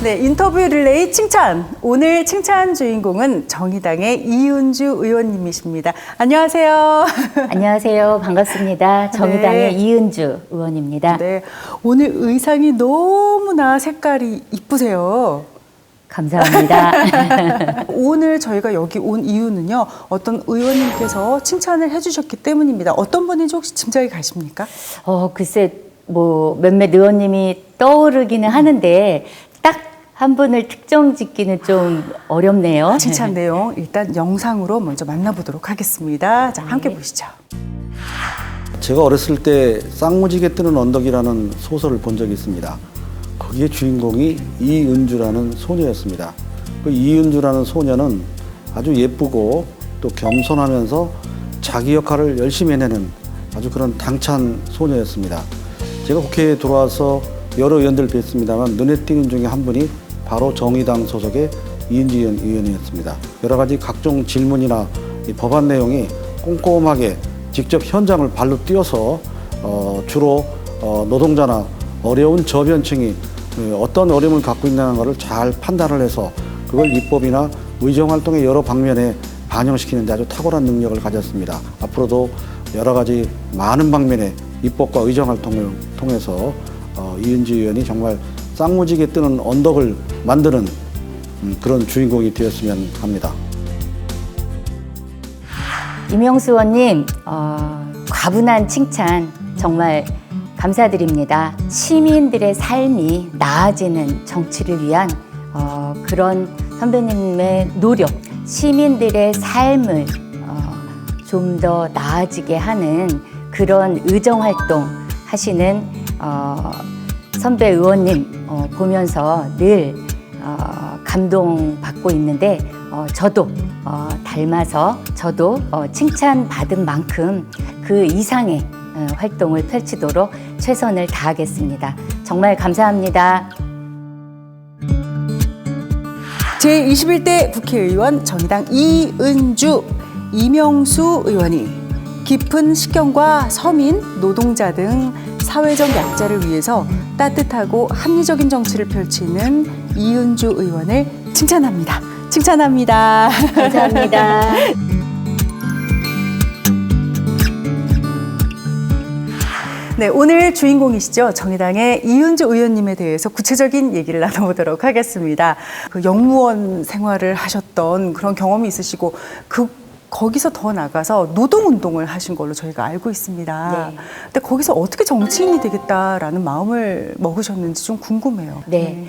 네, 인터뷰 릴레이 칭찬. 오늘 칭찬 주인공은 정의당의 이은주 의원님이십니다. 안녕하세요. 안녕하세요. 반갑습니다. 정의당의 이은주 의원입니다. 네, 오늘 의상이 너무나 색깔이 이쁘세요. 감사합니다. 오늘 저희가 여기 온 이유는요, 어떤 의원님께서 칭찬을 해주셨기 때문입니다. 어떤 분인지 혹시 짐작이 가십니까? 글쎄, 몇몇 의원님이 떠오르기는 하는데, 딱 한 분을 특정 짓기는 좀 어렵네요. 칭찬 내용 일단 영상으로 먼저 만나보도록 하겠습니다. 자, 함께 보시죠. 제가 어렸을 때 쌍무지개 뜨는 언덕이라는 소설을 본 적이 있습니다. 거기에 주인공이 이은주라는 소녀였습니다. 그 이은주라는 소녀는 아주 예쁘고 또 겸손하면서 자기 역할을 열심히 해내는 아주 그런 당찬 소녀였습니다. 제가 국회에 들어와서 여러 의원들 뵀습니다만 눈에 띄는 중에 한 분이 바로 정의당 소속의 이은주 의원이었습니다. 여러 가지 각종 질문이나 이 법안 내용이 꼼꼼하게 직접 현장을 발로 뛰어서 주로 노동자나 어려운 저변층이 어떤 어려움을 갖고 있는 것을 잘 판단을 해서 그걸 입법이나 의정활동의 여러 방면에 반영시키는 데 아주 탁월한 능력을 가졌습니다. 앞으로도 여러 가지 많은 방면의 입법과 의정활동을 통해서 이은주 의원이 정말 쌍무지개 뜨는 언덕을 만드는 그런 주인공이 되었으면 합니다. 이명수 의원님, 과분한 칭찬 정말 감사드립니다. 시민들의 삶이 나아지는 정치를 위한 그런 선배님의 노력, 시민들의 삶을 좀 더 나아지게 하는 그런 의정활동 하시는 선배 의원님 보면서 늘 감동받고 있는데 저도 닮아서 저도 칭찬받은 만큼 그 이상의 활동을 펼치도록 최선을 다하겠습니다. 정말 감사합니다. 제21대 국회의원 정의당 이은주, 이명수 의원이 깊은 식견과 서민, 노동자 등 사회적 약자를 위해서 따뜻하고 합리적인 정치를 펼치는 이은주 의원을 칭찬합니다. 칭찬합니다. 감사합니다. 네, 오늘 주인공이시죠. 정의당의 이은주 의원님에 대해서 구체적인 얘기를 나눠보도록 하겠습니다. 그 영무원 생활을 하셨던 그런 경험이 있으시고 거기서 더 나가서 노동운동을 하신 걸로 저희가 알고 있습니다. 네. 근데 거기서 어떻게 정치인이 되겠다라는 마음을 먹으셨는지 좀 궁금해요. 네,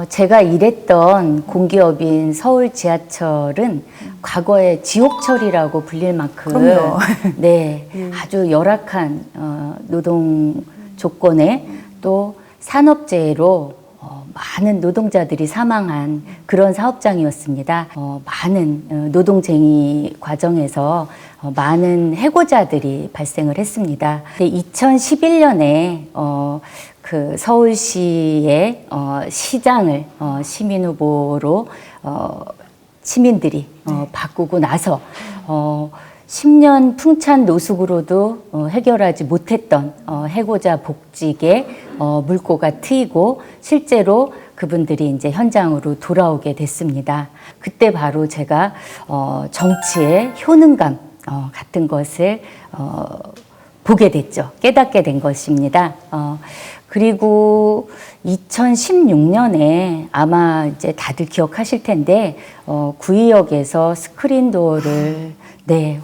제가 일했던 공기업인 서울 지하철은 과거에 지옥철이라고 불릴 만큼 그럼요. 네, 아주 열악한 노동 조건에 또 산업재해로 많은 노동자들이 사망한 그런 사업장이었습니다. 많은 노동쟁의 과정에서 많은 해고자들이 발생을 했습니다. 2011년에 그 서울시의 시장을 시민 후보로 시민들이 바꾸고 나서 10년 풍찬 노숙으로도 해결하지 못했던 해고자 복직의 물꼬가 트이고 실제로 그분들이 이제 현장으로 돌아오게 됐습니다. 그때 바로 제가 정치의 효능감 같은 것을 보게 됐죠. 깨닫게 된 것입니다. 그리고 2016년에 아마 이제 다들 기억하실 텐데 구의역에서 스크린 도어를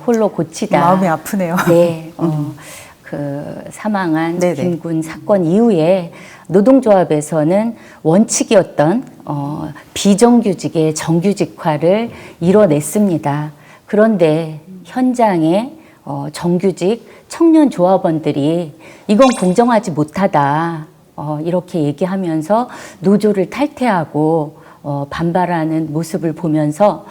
홀로 고치다 마음이 아프네요. 네, 그 사망한 네네. 김군 사건 이후에 노동조합에서는 원칙이었던 비정규직의 정규직화를 이뤄냈습니다. 그런데 현장에 정규직 청년 조합원들이 이건 공정하지 못하다 이렇게 얘기하면서 노조를 탈퇴하고 반발하는 모습을 보면서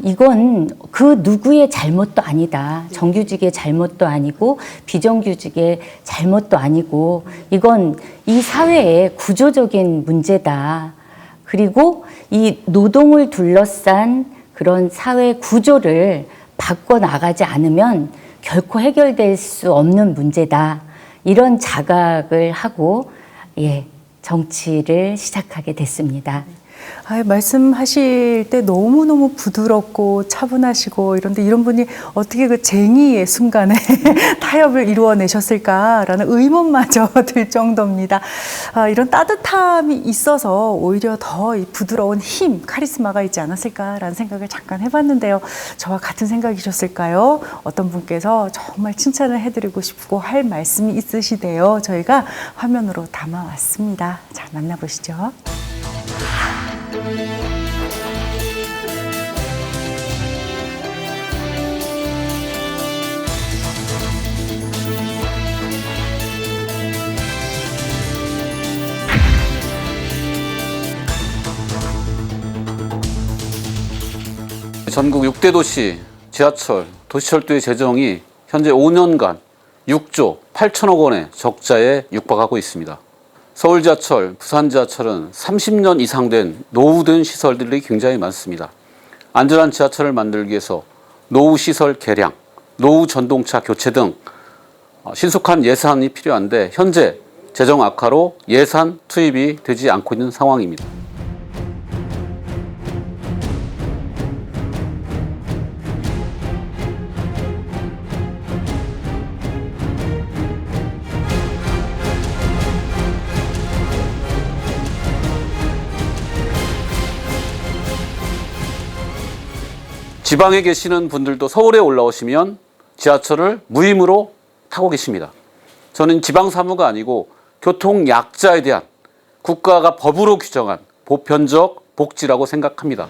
이건 그 누구의 잘못도 아니다. 정규직의 잘못도 아니고 비정규직의 잘못도 아니고 이건 이 사회의 구조적인 문제다. 그리고 이 노동을 둘러싼 그런 사회 구조를 바꿔나가지 않으면 결코 해결될 수 없는 문제다. 이런 자각을 하고 정치를 시작하게 됐습니다. 말씀하실 때 너무너무 부드럽고 차분하시고 이런데 이런 분이 어떻게 그 쟁의의 순간에 타협을 이루어내셨을까라는 의문마저 들 정도입니다. 이런 따뜻함이 있어서 오히려 더 이 부드러운 힘, 카리스마가 있지 않았을까라는 생각을 잠깐 해봤는데요. 저와 같은 생각이셨을까요? 어떤 분께서 정말 칭찬을 해드리고 싶고 할 말씀이 있으시대요. 저희가 화면으로 담아왔습니다. 자, 만나보시죠. 전국 6대 도시 지하철, 도시철도의 재정이 현재 5년간 6조 8천억 원의 적자에 육박하고 있습니다. 서울 지하철, 부산 지하철은 30년 이상 된 노후된 시설들이 굉장히 많습니다. 안전한 지하철을 만들기 위해서 노후 시설 개량, 노후 전동차 교체 등 신속한 예산이 필요한데 현재 재정 악화로 예산 투입이 되지 않고 있는 상황입니다. 지방에 계시는 분들도 서울에 올라오시면 지하철을 무임으로 타고 계십니다. 저는 지방사무가 아니고 교통약자에 대한 국가가 법으로 규정한 보편적 복지라고 생각합니다.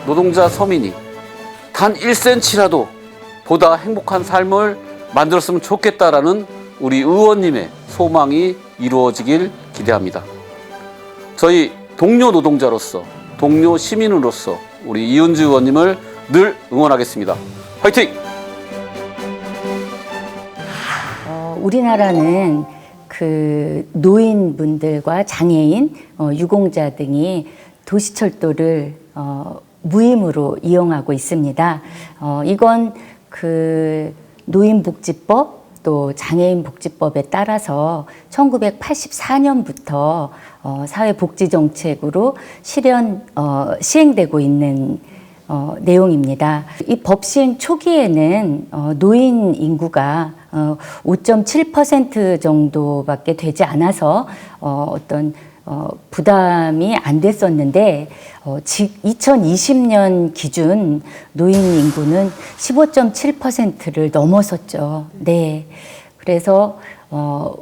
노동자 서민이 단 1cm라도 보다 행복한 삶을 만들었으면 좋겠다라는 우리 의원님의 소망이 이루어지길 기대합니다. 저희 동료 노동자로서, 동료 시민으로서 우리 이은주 의원님을 늘 응원하겠습니다. 화이팅! 우리나라는 그 노인분들과 장애인, 유공자 등이 도시철도를 무임으로 이용하고 있습니다. 이건 그 노인복지법 또 장애인복지법에 따라서 1984년부터 사회복지정책으로 시행되고 있는 내용입니다. 이 법 시행 초기에는 노인 인구가 5.7% 정도밖에 되지 않아서 어떤 부담이 안 됐었는데 2020년 기준 노인 인구는 15.7%를 넘어섰죠. 네. 그래서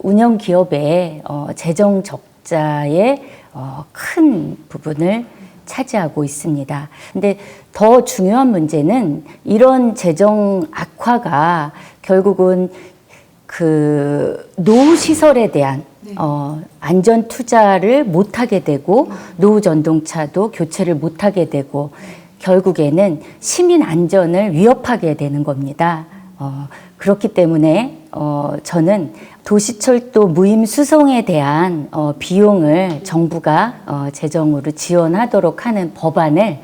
운영 기업의 재정 적자의 큰 부분을 차지하고 있습니다. 근데 더 중요한 문제는 이런 재정 악화가 결국은 그 노후 시설에 대한 안전 투자를 못하게 되고 노후 전동차도 교체를 못하게 되고 결국에는 시민 안전을 위협하게 되는 겁니다. 그렇기 때문에 저는 도시철도 무임 수송에 대한 비용을 정부가 재정으로 지원하도록 하는 법안을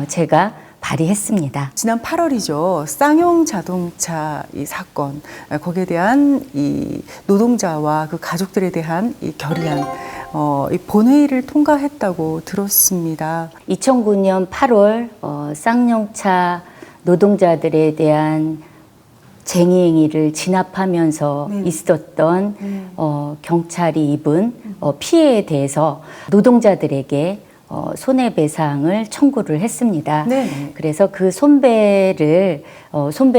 제가 발의했습니다. 지난 8월이죠. 쌍용 자동차 이 사건, 거기에 대한 이 노동자와 그 가족들에 대한 이 결의안, 이 본회의를 통과했다고 들었습니다. 2009년 8월 쌍용차 노동자들에 대한 쟁의행위를 진압하면서 있었던 경찰이 입은 피해에 대해서 노동자들에게 손해배상을 청구를 했습니다. 네. 그래서 그 손배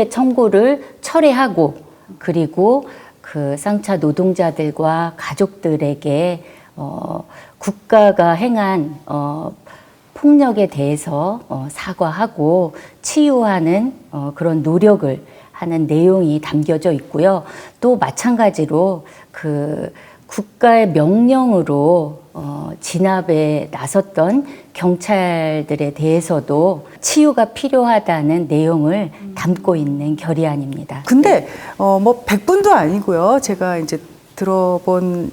청구를 철회하고 그리고 그 쌍차 노동자들과 가족들에게 국가가 행한 폭력에 대해서 사과하고 치유하는 그런 노력을 하는 내용이 담겨져 있고요. 또 마찬가지로 그 국가의 명령으로 진압에 나섰던 경찰들에 대해서도 치유가 필요하다는 내용을 담고 있는 결의안입니다. 근데 뭐 100분도 아니고요. 제가 이제 들어본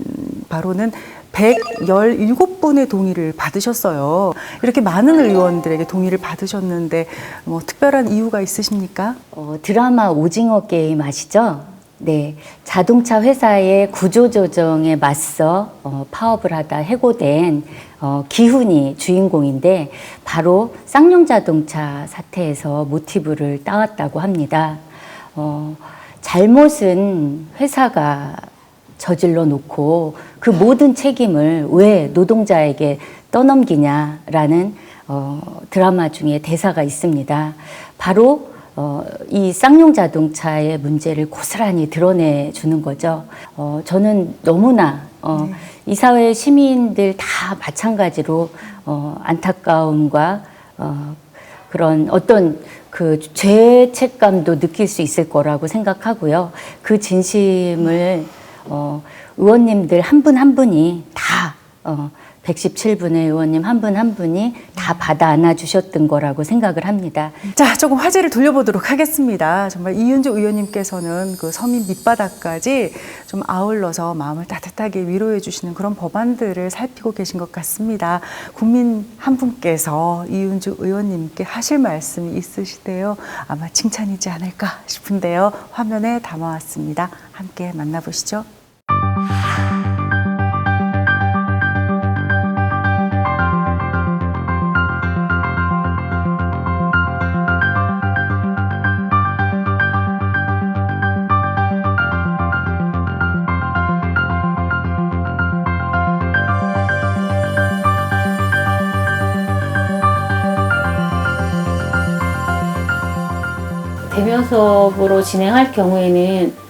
바로는 117분의 동의를 받으셨어요. 이렇게 많은 의원들에게 동의를 받으셨는데 뭐 특별한 이유가 있으십니까? 드라마 오징어 게임 아시죠? 네, 자동차 회사의 구조조정에 맞서 파업을 하다 해고된 기훈이 주인공인데 바로 쌍용자동차 사태에서 모티브를 따왔다고 합니다. 잘못은 회사가 저질러 놓고 그 모든 책임을 왜 노동자에게 떠넘기냐라는 드라마 중에 대사가 있습니다. 바로 이 쌍용자동차의 문제를 고스란히 드러내 주는 거죠. 저는 너무나 이 사회 시민들 다 마찬가지로 안타까움과 그런 어떤 그 죄책감도 느낄 수 있을 거라고 생각하고요. 그 진심을 의원님들 한 분 한 분이 다 117분의 의원님 한 분 한 분이 다 받아 안아주셨던 거라고 생각을 합니다. 자, 조금 화제를 돌려보도록 하겠습니다. 정말 이윤주 의원님께서는 그 서민 밑바닥까지 좀 아울러서 마음을 따뜻하게 위로해 주시는 그런 법안들을 살피고 계신 것 같습니다. 국민 한 분께서 이윤주 의원님께 하실 말씀이 있으시대요. 아마 칭찬이지 않을까 싶은데요. 화면에 담아왔습니다. 함께 만나보시죠. 대면 수업으로 진행할 경우에는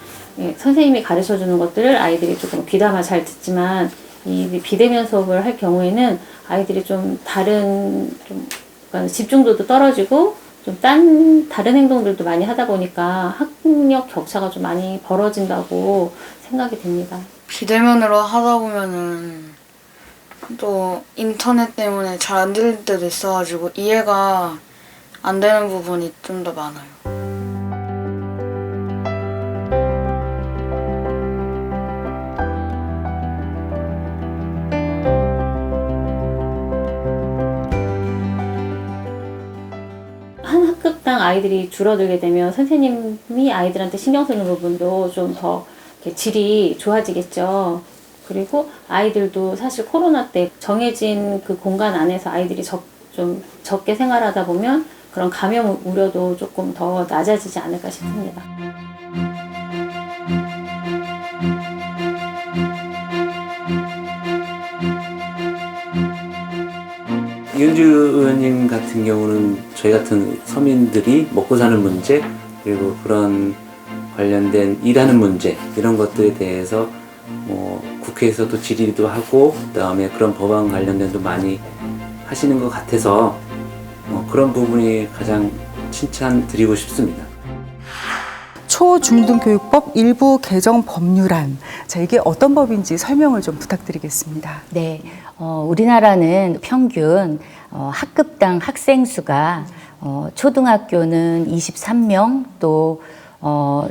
선생님이 가르쳐 주는 것들을 아이들이 조금 귀담아 잘 듣지만 이 비대면 수업을 할 경우에는 아이들이 좀 그러니까 집중도도 떨어지고 좀 다른 행동들도 많이 하다 보니까 학력 격차가 좀 많이 벌어진다고 생각이 됩니다. 비대면으로 하다 보면은 또 인터넷 때문에 잘 안 들릴 때도 있어가지고 이해가 안 되는 부분이 좀 더 많아요. 한 학급당 아이들이 줄어들게 되면 선생님이 아이들한테 신경 쓰는 부분도 좀 더 질이 좋아지겠죠. 그리고 아이들도 사실 코로나 때 정해진 그 공간 안에서 아이들이 좀 적게 생활하다 보면 그런 감염 우려도 조금 더 낮아지지 않을까 싶습니다. 이윤주 의원님 같은 경우는 저희 같은 서민들이 먹고 사는 문제 그리고 그런 관련된 일하는 문제 이런 것들에 대해서 국회에서도 질의도 하고 그다음에 그런 법안 관련된도 많이 하시는 것 같아서 그런 부분이 가장 칭찬드리고 싶습니다. 초중등교육법 일부 개정 법률안. 자, 이게 어떤 법인지 설명을 좀 부탁드리겠습니다. 네, 우리나라는 평균 학급당 학생 수가 초등학교는 23명 또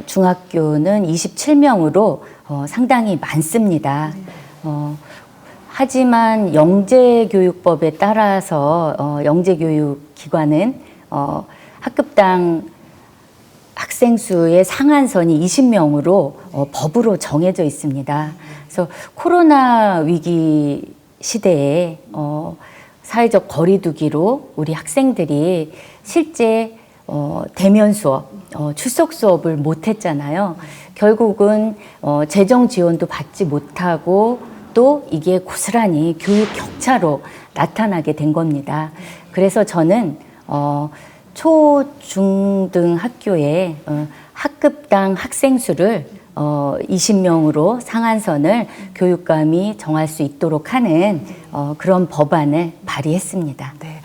중학교는 27명으로 상당히 많습니다. 하지만 영재교육법에 따라서 영재교육기관은 학급당 학생 수의 상한선이 20명으로 법으로 정해져 있습니다. 그래서 코로나 위기 시대에 사회적 거리두기로 우리 학생들이 실제 대면 수업, 출석 수업을 못 했잖아요. 결국은 재정 지원도 받지 못하고 또 이게 고스란히 교육 격차로 나타나게 된 겁니다. 그래서 저는 초, 중 등 학교에 학급당 학생 수를 20명으로 상한선을 교육감이 정할 수 있도록 하는 그런 법안을 발의했습니다. 네,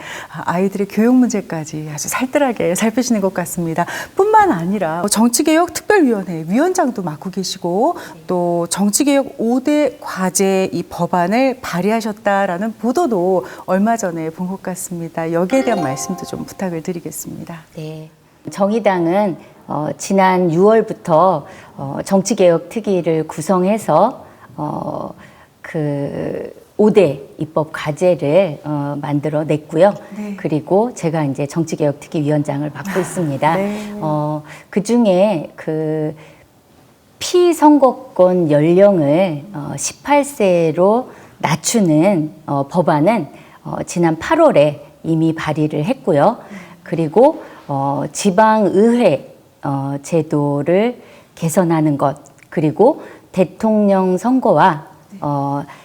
아이들의 교육 문제까지 아주 살뜰하게 살피시는 것 같습니다. 뿐만 아니라 정치개혁특별위원회 위원장도 맡고 계시고 또 정치개혁 5대 과제 이 법안을 발의하셨다라는 보도도 얼마 전에 본 것 같습니다. 여기에 대한 말씀도 좀 부탁을 드리겠습니다. 네, 정의당은 지난 6월부터 정치개혁특위를 구성해서 그 5대 입법 과제를 만들어 냈고요. 네. 그리고 제가 이제 정치개혁특위위원장을 맡고 있습니다. 네. 그 중에 그 피선거권 연령을 18세로 낮추는 법안은 지난 8월에 이미 발의를 했고요. 그리고 지방의회 제도를 개선하는 것, 그리고 대통령 선거와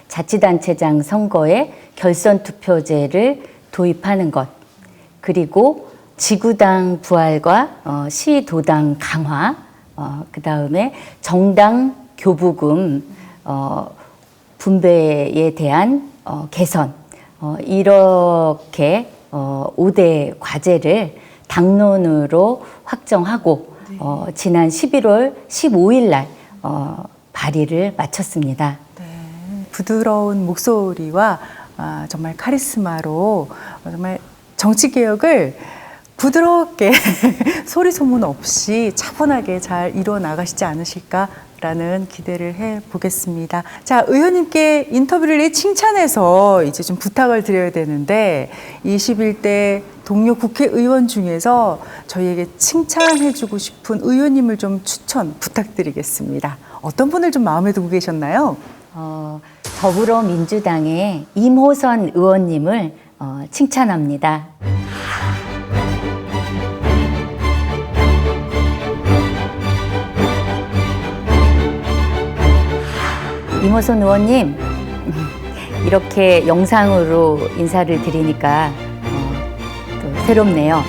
자치단체장 선거에 결선 투표제를 도입하는 것, 그리고 지구당 부활과 시도당 강화, 그 다음에 정당 교부금 분배에 대한 개선, 이렇게 5대 과제를 당론으로 확정하고 지난 11월 15일 날 발의를 마쳤습니다. 부드러운 목소리와 정말 카리스마로 정말 정치개혁을 부드럽게 소리 소문 없이 차분하게 잘 이루어 나가시지 않으실까라는 기대를 해보겠습니다. 자, 의원님께 의원을 칭찬해서 이제 좀 부탁을 드려야 되는데 21대 동료 국회의원 중에서 저희에게 칭찬해주고 싶은 의원님을 좀 추천 부탁드리겠습니다. 어떤 분을 좀 마음에 두고 계셨나요? 더불어민주당의 임호선 의원님을 칭찬합니다. 임호선 의원님, 이렇게 영상으로 인사를 드리니까 또 새롭네요.